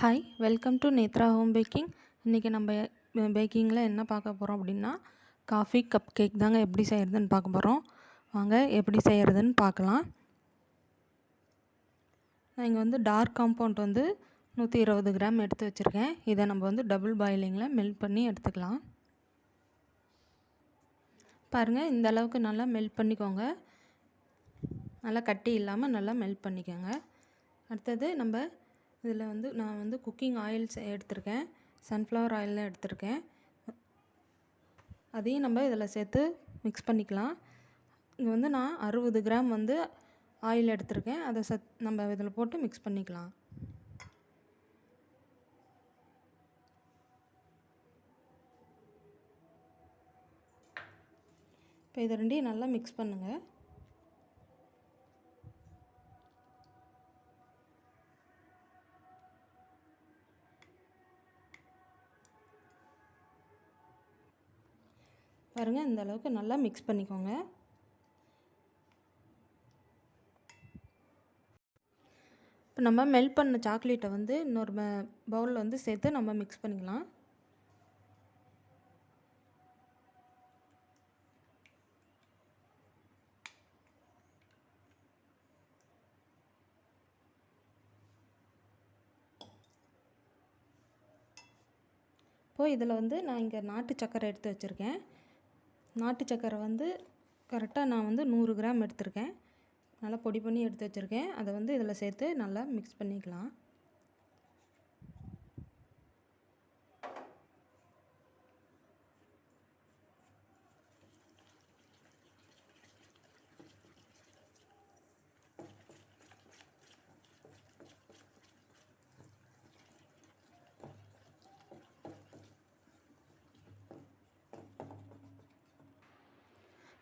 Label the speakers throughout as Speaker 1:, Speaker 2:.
Speaker 1: Hi welcome to Netra home baking. இன்றைக்கி நம்ம பேக்கிங்கில் என்ன பார்க்க போகிறோம் அப்படின்னா காஃபி கப் கேக் தாங்க எப்படி செய்கிறதுன்னு பார்க்க போகிறோம். வாங்க எப்படி செய்கிறதுன்னு பார்க்கலாம். நான் இங்கே வந்து டார்க் காம்பவுண்ட் வந்து 120 கிராம் எடுத்து வச்சுருக்கேன். இதை நம்ம வந்து டபுள் பாயிலிங்கில் மெல்ட் பண்ணி எடுத்துக்கலாம். பாருங்கள், இந்த அளவுக்கு நல்லா மெல்ட் பண்ணிக்கோங்க. நல்லா கட்டி இல்லாமல் நல்லா மெல்ட் பண்ணிக்கோங்க. அடுத்தது நம்ம இதில் வந்து நான் வந்து குக்கிங் ஆயில் எடுத்திருக்கேன். சன்ஃப்ளவர் ஆயில் தான் எடுத்திருக்கேன். அதையும் நம்ம இதில் சேர்த்து மிக்ஸ் பண்ணிக்கலாம். இங்கே வந்து நான் 60 கிராம் வந்து ஆயில் எடுத்திருக்கேன். அதை நம்ம இதில் போட்டு மிக்ஸ் பண்ணிக்கலாம். இப்போ இதை ரெண்டையும் நல்லா மிக்ஸ் பண்ணுங்கள். பாருங்கள், இந்த அளவுக்கு நல்லா மிக்ஸ் பண்ணிக்கோங்க. இப்போ நம்ம மெல்ட் பண்ண சாக்லேட்டை வந்து இன்னொரு பவுலில் வந்து சேர்த்து நம்ம மிக்ஸ் பண்ணிக்கலாம். இப்போது இதில் வந்து நான் இங்கே நாட்டு சக்கரை எடுத்து வச்சுருக்கேன். நாட்டு சக்கரை வந்து கரெக்டாக நான் வந்து 100 கிராம் எடுத்திருக்கேன். நல்லா பொடி பண்ணி எடுத்து வச்சுருக்கேன். அதை வந்து இதில் சேர்த்து நல்லா மிக்ஸ் பண்ணிக்கலாம்.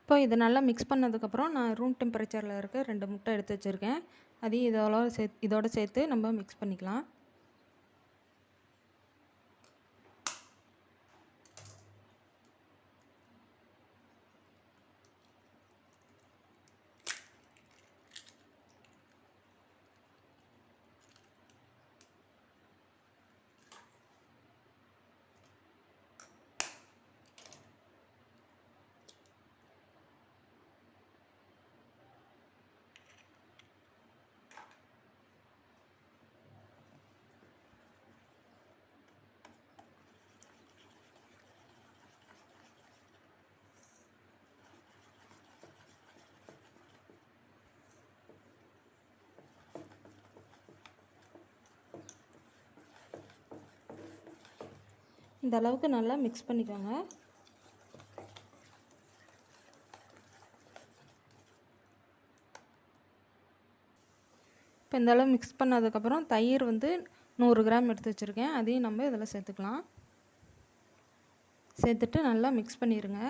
Speaker 1: இப்போ இதை நல்லா மிக்ஸ் பண்ணதுக்கப்புறம் நான் ரூம் டெம்பரேச்சரில் இருக்க 2 முட்டை எடுத்து வச்சுருக்கேன். அதையும் இதோட சேர்த்து நம்ம மிக்ஸ் பண்ணிக்கலாம். இந்த அளவுக்கு நல்லா மிக்ஸ் பண்ணிக்கோங்க. இப்போ இந்த அளவு மிக்ஸ் பண்ணதுக்கப்புறம் தயிர் வந்து 100 கிராம் எடுத்து வச்சுருக்கேன். அதையும் நம்ம இதில் சேர்த்துக்கலாம். சேர்த்துட்டு நல்லா மிக்ஸ் பண்ணிடுங்க.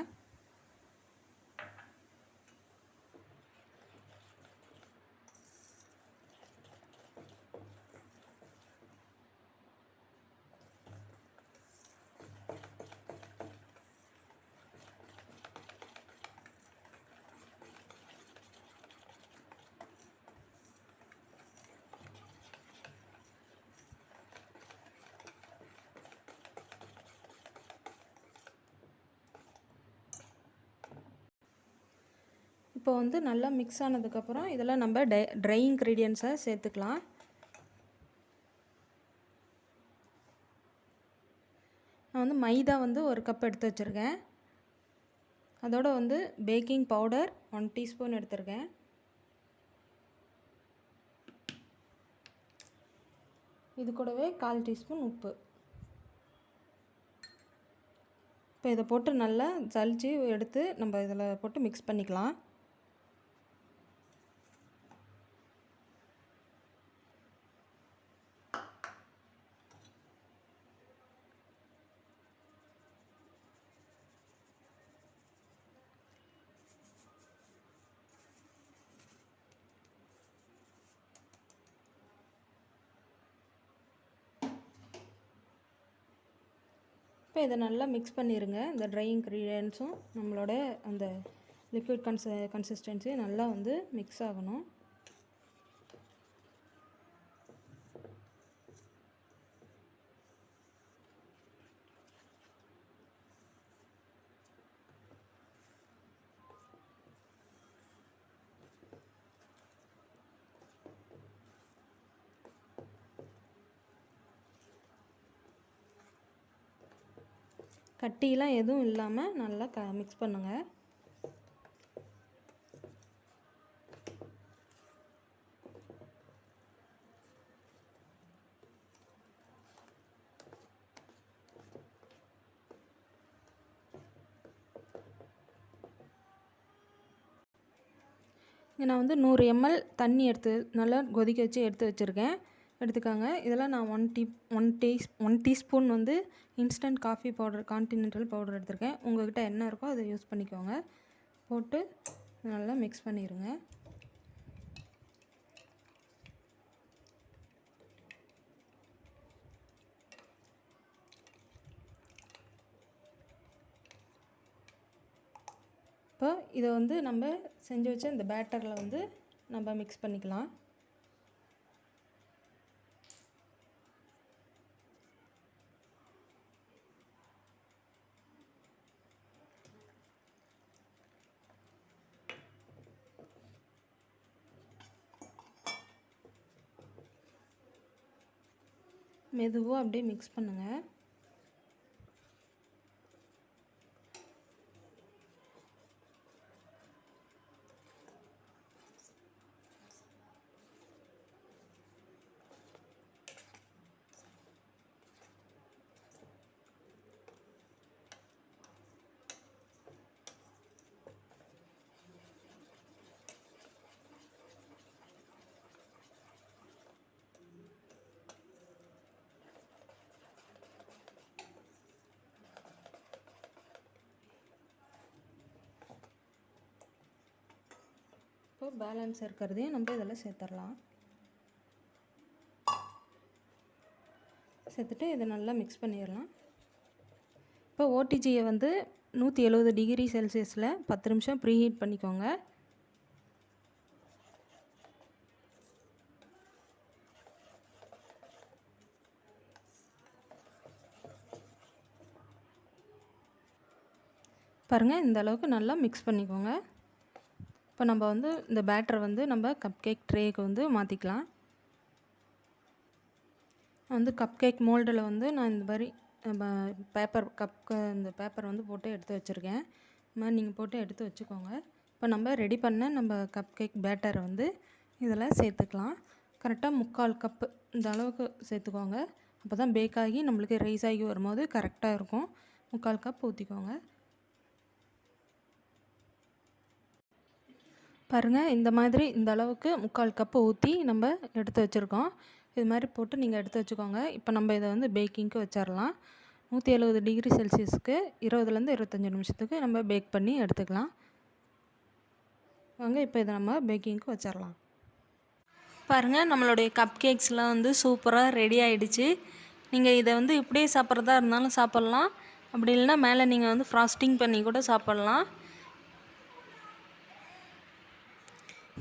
Speaker 1: இப்போ வந்து நல்லா மிக்ஸ் ஆனதுக்கப்புறம் இதில் நம்ம ட்ரை இன்க்ரீடியன்ஸை சேர்த்துக்கலாம். நான் வந்து மைதா வந்து 1 கப் எடுத்து வச்சுருக்கேன். அதோட வந்து பேக்கிங் பவுடர் 1 டீஸ்பூன் எடுத்திருக்கேன். இது கூடவே 1/4 டீஸ்பூன் உப்பு. இப்போ இதை போட்டு நல்லா ஜலிச்சு எடுத்து நம்ம இதில் போட்டு மிக்ஸ் பண்ணிக்கலாம். இப்போ இதை நல்லா மிக்ஸ் பண்ணிடுங்க. இந்த ட்ரை இன்க்ரீடியன்ஸும் நம்மளோட அந்த லிக்விட் கன்சிஸ்டன்சி நல்லா வந்து மிக்ஸ் ஆகணும். கட்டிலாம் எதுவும் இல்லாமல் நல்லா மிக்ஸ் பண்ணுங்கள். நான் வந்து 100 ml தண்ணி எடுத்து நல்லா கொதிக்க வச்சு எடுத்து வச்சுருக்கேன். எடுத்துக்காங்க. இதெல்லாம் நான் 1 டீஸ்பூன் வந்து instant coffee powder continental powder எடுத்திருக்கேன். உங்கள்கிட்ட என்ன இருக்கோ அதை யூஸ் பண்ணிக்கோங்க. போட்டு நல்லா மிக்ஸ் பண்ணிடுங்க. இப்போ இதை வந்து நம்ம செஞ்சு வச்ச இந்த பேட்டரில் வந்து நம்ம மிக்ஸ் பண்ணிக்கலாம். மெதுவாக அப்படியே மிக்ஸ் பண்ணுங்கள். இப்போ பேலன்ஸ் இருக்கிறதையும் நம்ம இதில் சேர்த்துடலாம். சேர்த்துட்டு இதை நல்லா மிக்ஸ் பண்ணிடலாம். இப்போ ஓடிஜியை வந்து 170 டிகிரி செல்சியஸில் 10 நிமிஷம் ப்ரீஹீட் பண்ணிக்கோங்க. பாருங்கள், இந்த அளவுக்கு நல்லா மிக்ஸ் பண்ணிக்கோங்க. இப்போ நம்ம வந்து இந்த பேட்டரை வந்து நம்ம கப் கேக் ட்ரேக்கு வந்து மாற்றிக்கலாம். வந்து கப் கேக் மோல்டில் வந்து நான் இந்த மாதிரி பேப்பர் இந்த பேப்பர் வந்து போட்டு எடுத்து வச்சுருக்கேன். இந்த மாதிரி நீங்கள் போட்டு எடுத்து வச்சுக்கோங்க. இப்போ நம்ம ரெடி பண்ண நம்ம கப் கேக் பேட்டரை வந்து இதில் சேர்த்துக்கலாம். கரெக்டாக 3/4 கப்பு இந்த அளவுக்கு சேர்த்துக்கோங்க. அப்போ தான் பேக் ஆகி நம்மளுக்கு ரைஸ் ஆகி வரும்போது கரெக்டாக இருக்கும். 3/4 கப் ஊற்றிக்கோங்க. பாருங்கள், இந்த மாதிரி இந்த அளவுக்கு 3/4 கப்பு ஊற்றி நம்ம எடுத்து வச்சுருக்கோம். இது மாதிரி போட்டு நீங்கள் எடுத்து வச்சுக்கோங்க. இப்போ நம்ம இதை வந்து பேக்கிங்க்கு வச்சிடலாம். 170 டிகிரி செல்சியஸுக்கு 20லேருந்து 25 நிமிஷத்துக்கு நம்ம பேக் பண்ணி எடுத்துக்கலாம். வாங்க இப்போ இதை நம்ம பேக்கிங்க்கு வச்சிடலாம். பாருங்கள், நம்மளுடைய கப் கேக்ஸ்லாம் வந்து சூப்பராக ரெடி ஆகிடுச்சு. நீங்கள் இதை வந்து இப்படியே சாப்பிட்றதா இருந்தாலும் சாப்பிட்லாம். அப்படி இல்லைன்னா மேலே நீங்கள் வந்து ஃப்ராஸ்டிங் பண்ணி கூட சாப்பிட்லாம்.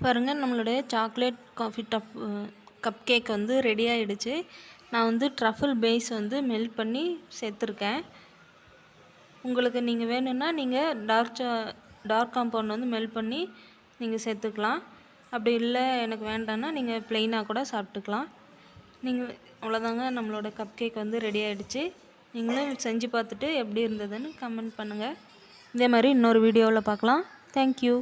Speaker 1: பாருங்கள், நம்மளுடைய சாக்லேட் காஃபி கப் கேக் வந்து ரெடி ஆகிடுச்சு. நான் வந்து ட்ரஃபிள் பேஸ் வந்து மெல்ட் பண்ணி சேர்த்துருக்கேன். உங்களுக்கு நீங்கள் வேணும்னா நீங்கள் டார்க் காம்பவுண்ட் வந்து மெல்ட் பண்ணி நீங்கள் சேர்த்துக்கலாம். அப்படி இல்லை எனக்கு வேண்டாம்னா நீங்கள் ப்ளெயினாக கூட சாப்பிட்டுக்கலாம். நீங்கள் அவ்வளோதாங்க, நம்மளோட கப் கேக் வந்து ரெடி ஆகிடுச்சு. நீங்களும் செஞ்சு பார்த்துட்டு எப்படி இருந்ததுன்னு கமெண்ட் பண்ணுங்கள். இதே மாதிரி இன்னொரு வீடியோவில் பார்க்கலாம். தேங்க்யூ.